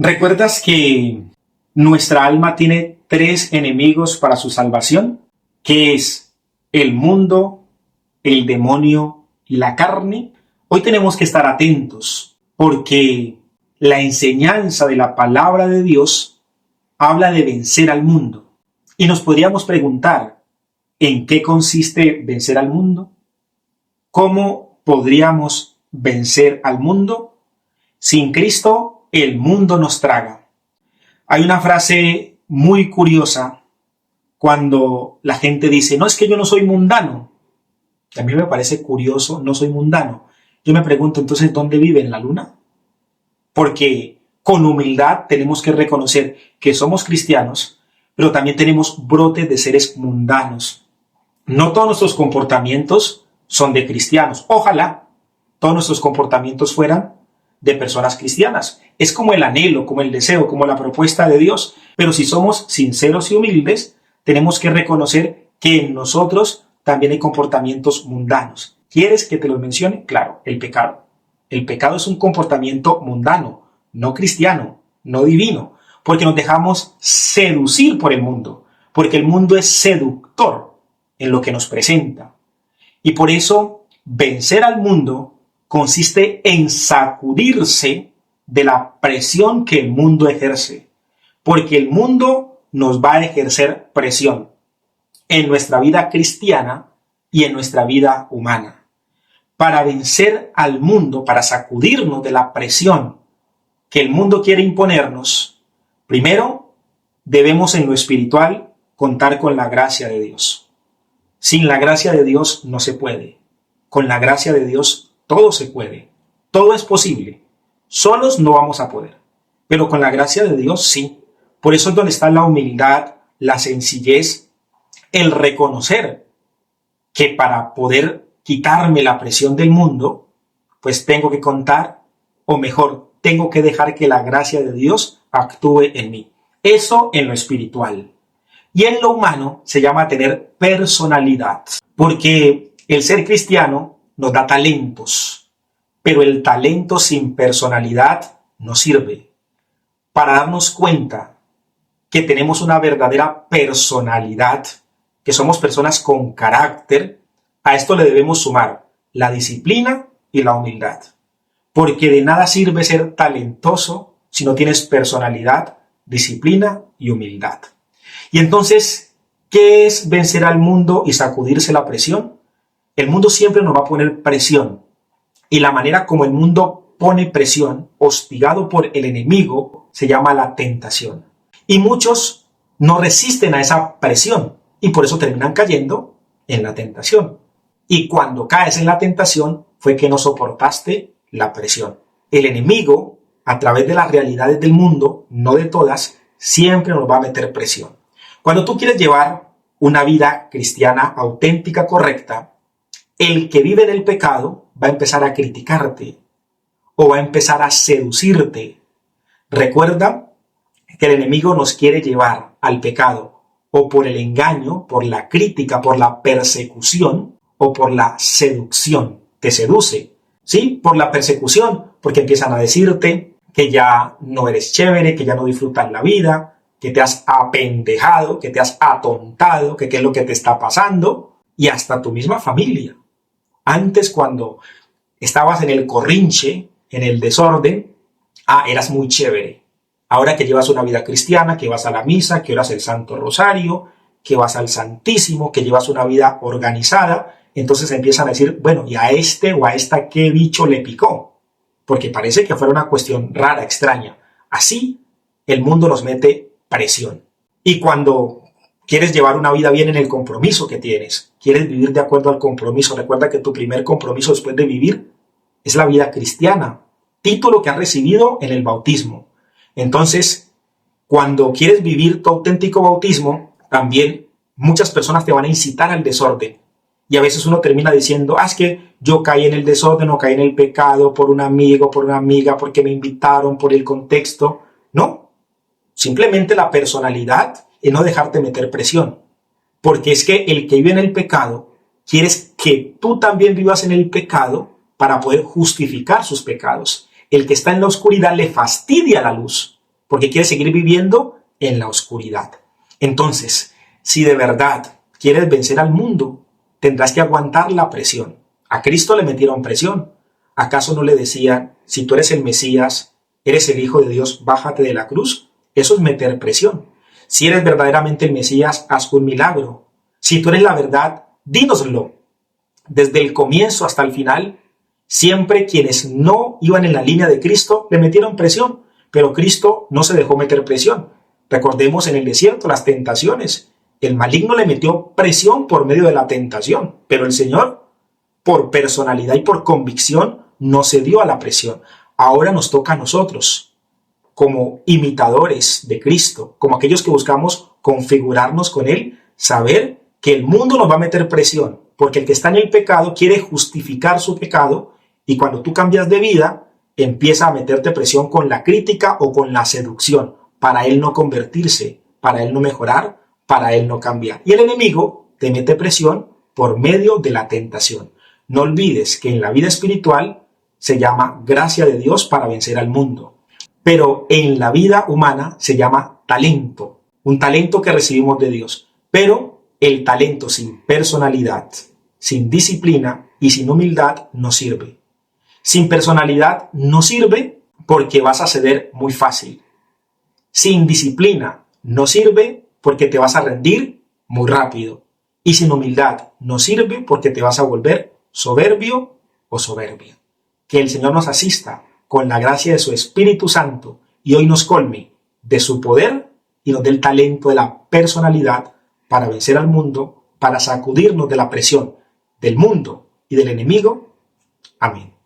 ¿Recuerdas que nuestra alma tiene tres enemigos para su salvación? Que es el mundo, el demonio y la carne. Hoy tenemos que estar atentos porque la enseñanza de la palabra de Dios habla de vencer al mundo. Y nos podríamos preguntar, ¿en qué consiste vencer al mundo? ¿Cómo podríamos vencer al mundo? Sin Cristo, el mundo nos traga. Hay una frase muy curiosa cuando la gente dice, no, es que yo no soy mundano. A mí me parece curioso, no soy mundano. Yo me pregunto, entonces, ¿dónde vive? ¿En la luna? Porque con humildad tenemos que reconocer que somos cristianos, pero también tenemos brotes de seres mundanos. No todos nuestros comportamientos son de cristianos. Ojalá todos nuestros comportamientos fueran de personas cristianas. Es como el anhelo, como el deseo, como la propuesta de Dios. Pero si somos sinceros y humildes, tenemos que reconocer que en nosotros también hay comportamientos mundanos. ¿Quieres que te los mencione? Claro, el pecado. El pecado es un comportamiento mundano, no cristiano, no divino, porque nos dejamos seducir por el mundo, porque el mundo es seductor en lo que nos presenta. Y por eso, vencer al mundo consiste en sacudirse de la presión que el mundo ejerce, porque el mundo nos va a ejercer presión en nuestra vida cristiana y en nuestra vida humana. Para vencer al mundo, para sacudirnos de la presión que el mundo quiere imponernos, primero debemos en lo espiritual contar con la gracia de Dios. Sin la gracia de Dios no se puede. Con la gracia de Dios todo se puede, todo es posible. Solos no vamos a poder, pero con la gracia de Dios sí. Por eso es donde está la humildad, la sencillez, el reconocer que para poder quitarme la presión del mundo, pues tengo que contar, o mejor, tengo que dejar que la gracia de Dios actúe en mí. Eso en lo espiritual. Y en lo humano se llama tener personalidad, porque el ser cristiano nos da talentos, pero el talento sin personalidad no sirve. Para darnos cuenta que tenemos una verdadera personalidad, que somos personas con carácter, a esto le debemos sumar la disciplina y la humildad. Porque de nada sirve ser talentoso si no tienes personalidad, disciplina y humildad. Y entonces, ¿qué es vencer al mundo y sacudirse la presión? El mundo siempre nos va a poner presión. Y la manera como el mundo pone presión, hostigado por el enemigo, se llama la tentación. Y muchos no resisten a esa presión y por eso terminan cayendo en la tentación. Y cuando caes en la tentación fue que no soportaste la presión. El enemigo, a través de las realidades del mundo, no de todas, siempre nos va a meter presión. Cuando tú quieres llevar una vida cristiana auténtica, correcta, el que vive en el pecado va a empezar a criticarte o va a empezar a seducirte. Recuerda que el enemigo nos quiere llevar al pecado o por el engaño, por la crítica, por la persecución o por la seducción. Te seduce, ¿sí? Por la persecución, porque empiezan a decirte que ya no eres chévere, que ya no disfrutas la vida, que te has apendejado, que te has atontado, que qué es lo que te está pasando, y hasta tu misma familia. Antes, cuando estabas en el corrinche, en el desorden, eras muy chévere. Ahora que llevas una vida cristiana, que vas a la misa, que oras el Santo Rosario, que vas al Santísimo, que llevas una vida organizada, entonces empiezan a decir, bueno, ¿y a este o a esta qué bicho le picó? Porque parece que fuera una cuestión rara, extraña. Así, el mundo nos mete presión. Y cuando quieres llevar una vida bien en el compromiso que tienes, quieres vivir de acuerdo al compromiso, recuerda que tu primer compromiso después de vivir es la vida cristiana, título que has recibido en el bautismo. Entonces, cuando quieres vivir tu auténtico bautismo, también muchas personas te van a incitar al desorden. Y a veces uno termina diciendo, es que yo caí en el desorden o caí en el pecado por un amigo, por una amiga, porque me invitaron, por el contexto. No, simplemente la personalidad es no dejarte meter presión. Porque es que el que vive en el pecado quiere que tú también vivas en el pecado para poder justificar sus pecados. El que está en la oscuridad le fastidia la luz. porque quiere seguir viviendo en la oscuridad. Entonces, si de verdad quieres vencer al mundo, tendrás que aguantar la presión. A Cristo le metieron presión. ¿Acaso no le decían, si tú eres el Mesías, eres el Hijo de Dios, bájate de la cruz? Eso es meter presión. Si eres verdaderamente el Mesías, haz un milagro. Si tú eres la verdad, dínoslo. Desde el comienzo hasta el final, siempre quienes no iban en la línea de Cristo le metieron presión, pero Cristo no se dejó meter presión. Recordemos en el desierto las tentaciones. El maligno le metió presión por medio de la tentación, pero el Señor, por personalidad y por convicción, no cedió a la presión. Ahora nos toca a nosotros, como imitadores de Cristo, como aquellos que buscamos configurarnos con Él, saber que el mundo nos va a meter presión, porque el que está en el pecado quiere justificar su pecado, y cuando tú cambias de vida, empieza a meterte presión con la crítica o con la seducción, para él no convertirse, para él no mejorar, para él no cambiar. Y el enemigo te mete presión por medio de la tentación. No olvides que en la vida espiritual se llama gracia de Dios para vencer al mundo, pero en la vida humana se llama talento, un talento que recibimos de Dios. Pero el talento sin personalidad, sin disciplina y sin humildad no sirve. Sin personalidad no sirve porque vas a ceder muy fácil. Sin disciplina no sirve porque te vas a rendir muy rápido. Y sin humildad no sirve porque te vas a volver soberbio o soberbia. Que el Señor nos asista con la gracia de su Espíritu Santo y hoy nos colme de su poder y nos dé el talento de la personalidad para vencer al mundo, para sacudirnos de la presión del mundo y del enemigo. Amén.